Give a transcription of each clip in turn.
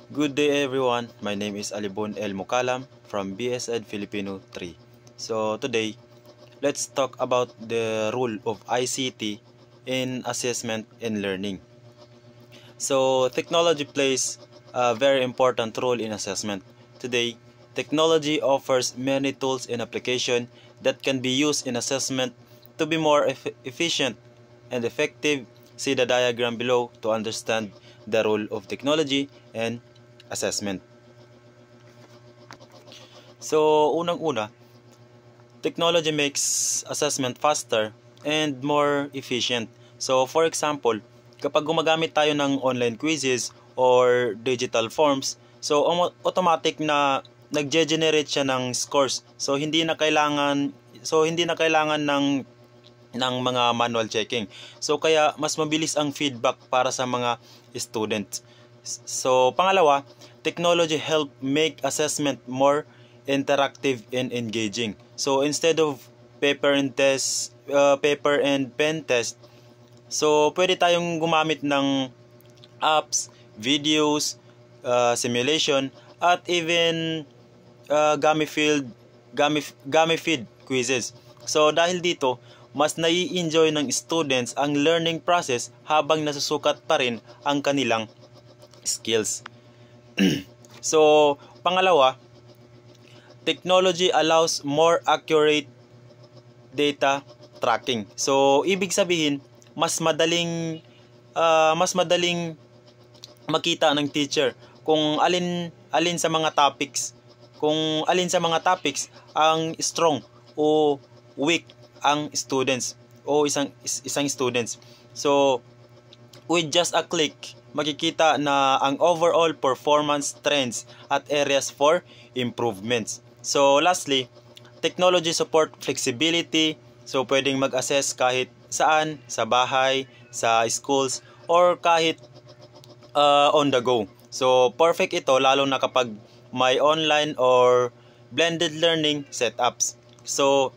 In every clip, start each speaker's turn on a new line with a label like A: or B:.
A: Good day everyone, my name is Alibon El Mukalam from BSED Filipino 3. So today, let's talk about the role of ICT in assessment and learning. So technology plays a very important role in assessment. Today, technology offers many tools and applications that can be used in assessment to be more efficient and effective. See the diagram below to understand the role of technology and assessment. So, unang-una, technology makes assessment faster and more efficient. So, for example, kapag gumagamit tayo ng online quizzes or digital forms, so automatic na nagge-generate siya ng scores. So, hindi na kailangan ng mga manual checking. So, kaya mas mabilis ang feedback para sa mga students. So, pangalawa, technology help make assessment more interactive and engaging. So, instead of paper and pen test, so pwede tayong gumamit ng apps, videos, simulation, at even gamified quizzes. So, dahil dito, mas nai-enjoy ng students ang learning process habang nasusukat pa rin ang kanilang skills. So, pangalawa, technology allows more accurate data tracking. So, ibig sabihin, mas madaling makita ng teacher kung alin sa mga topics ang strong o weak ang students o isang students. So, with just a click, makikita na ang overall performance trends at areas for improvements. So, lastly, technology support flexibility. So, pwedeng mag-assess kahit saan, sa bahay, sa schools, or kahit on the go. So, perfect ito lalo na kapag may online or blended learning setups. So,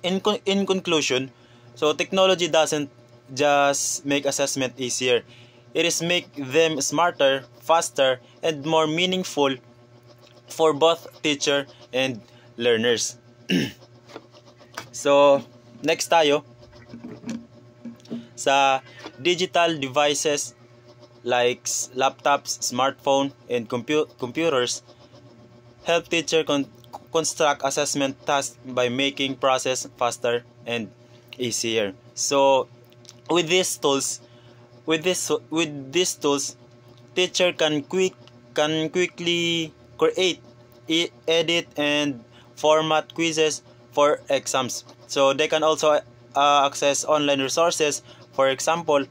A: in conclusion, so technology doesn't just make assessment easier. It is make them smarter, faster, and more meaningful for both teacher and learners. So, next tayo sa digital devices like laptops, smartphone, and computers help teacher construct assessment tasks by making process faster and easier. So, with these tools, teacher can quickly create, edit, and format quizzes for exams. So, they can also access online resources. For example,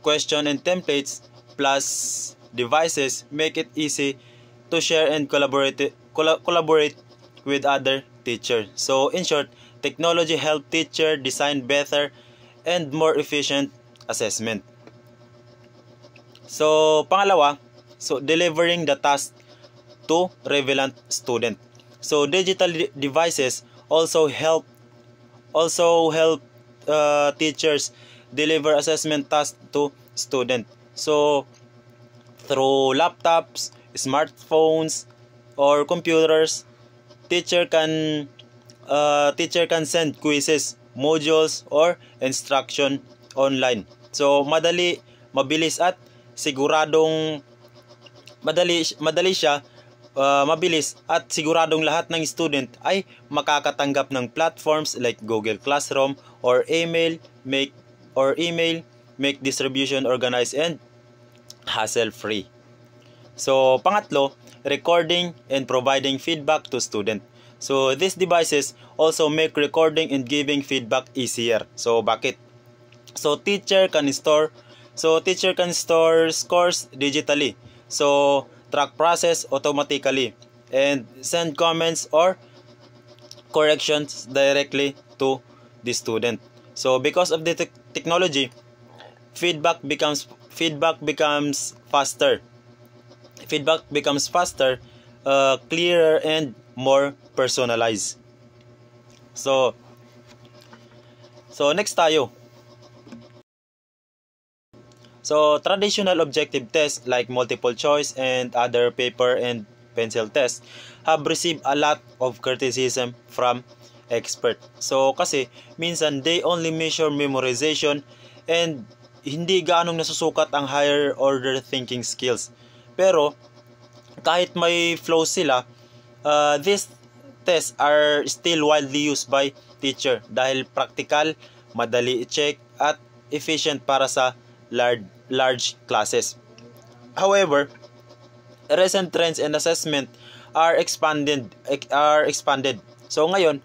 A: question and templates plus devices make it easy to share and collaborate with other teachers. So, in short, technology help teacher design better and more efficient assessment. So, pangalawa, so delivering the task to relevant student. So, digital devices also help teachers deliver assessment tasks to student. So, through laptops, smartphones, or computers, teacher can send quizzes, modules, or instruction online. So, mabilis at siguradong lahat ng student ay makakatanggap ng platforms like Google Classroom or email, make distribution organized and hassle-free. So, pangatlo, recording and providing feedback to student. So, these devices also make recording and giving feedback easier. So, bakit? So, teacher can store scores digitally. So, track process automatically and send comments or corrections directly to the student. So, because of the technology, feedback becomes faster. Clearer, and more personalized. So next tayo. So traditional objective tests like multiple choice and other paper and pencil tests have received a lot of criticism from expert. So kasi minsan they only measure memorization and hindi gaanong nasusukat ang higher order thinking skills. Pero kahit may flaws sila, these tests are still widely used by teacher dahil practical, madali i-check at efficient para sa large classes. However, recent trends and assessment are expanded. So ngayon,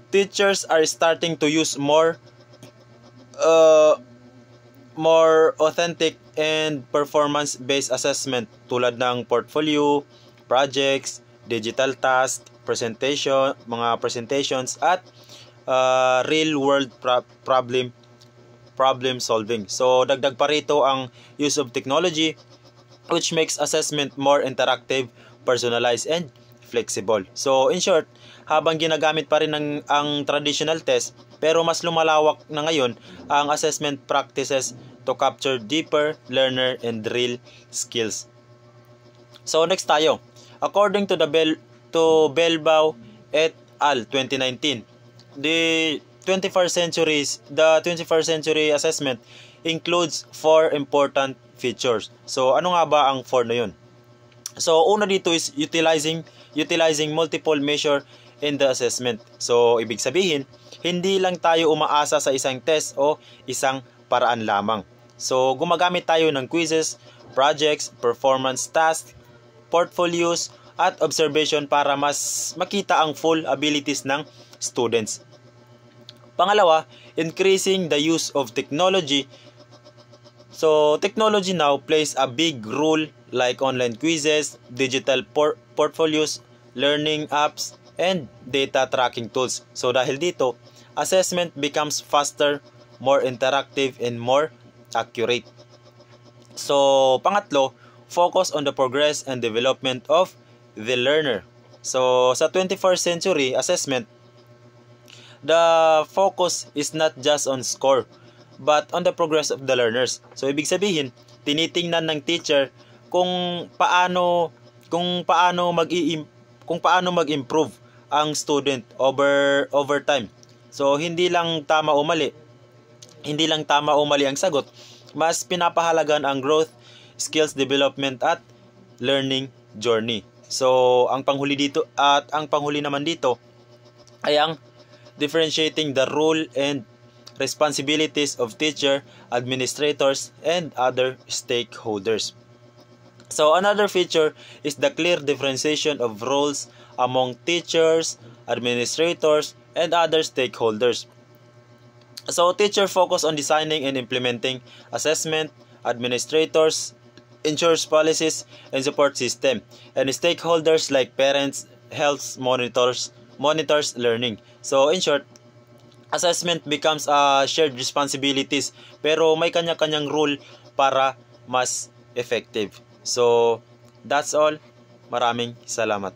A: teachers are starting to use more authentic and performance-based assessment tulad ng portfolio, projects, digital task, mga presentations at real-world problem solving. So dagdag pa rito ang use of technology which makes assessment more interactive, personalized and flexible. So in short, habang ginagamit pa rin ang traditional test, pero mas lumalawak na ngayon ang assessment practices to capture deeper learner and real skills. So next tayo. According to Belbao et al. 2019, the 21st century assessment includes 4 important features. So ano nga ba ang 4 na yun? So una dito is utilizing multiple measure in the assessment. So ibig sabihin, hindi lang tayo umaasa sa isang test o isang paraan lamang. So gumagamit tayo ng quizzes, projects, performance tasks, portfolios at observation para mas makita ang full abilities ng students. Pangalawa, increasing the use of technology. So technology now plays a big role like online quizzes, digital portfolios, learning apps, and data tracking tools. So dahil dito, assessment becomes faster, more interactive, and more accurate. So pangatlo, focus on the progress and development of the learner. So sa 21st century assessment, the focus is not just on score but on the progress of the learners. So ibig sabihin, tinitingnan ng teacher kung paano mag-improve ang student over time. So hindi lang tama o mali ang sagot, mas pinapahalagan ang growth, skills development at learning journey. So ang panghuli naman dito ay ang differentiating the role and responsibilities of teacher, administrators, and other stakeholders. So another feature is the clear differentiation of roles among teachers, administrators, and other stakeholders. So teacher focus on designing and implementing assessment, administrators ensures policies and support system, and stakeholders like parents, health monitors learning. So in short, assessment becomes a shared responsibilities pero may kanya-kanyang rule para mas effective. So that's all. Maraming salamat.